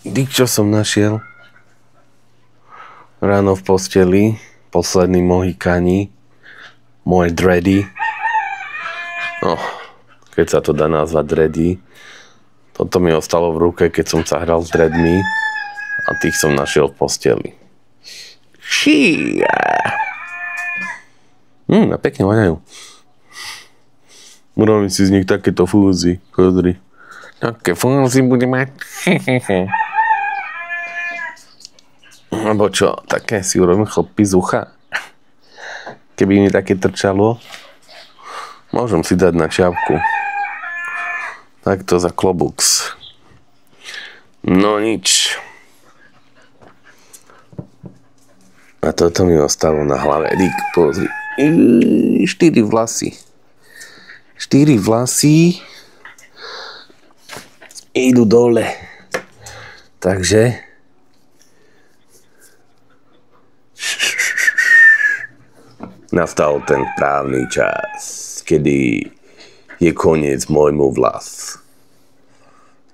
Čo som našiel? Ráno v posteli, posledný Mohikani, moje dready. No, keď sa to dá nazvať dready. Toto mi ostalo v ruke, keď som sa hral s dreadmi a tých som našiel v posteli. A pekne voňajú. Urobím si z nich takéto fúzy. Pozri. Také fúzy bude mať. Alebo čo, také si urobím chlpy z ucha. Keby mi také trčalo, môžem si dať na čiapku. Takto za klobúks. No nič. A toto mi ostalo na hlave. Dík, pozri. 4 vlasy. 4 vlasy idú dole. Takže nastal ten právny čas, kedy je koniec môjmu vlasu.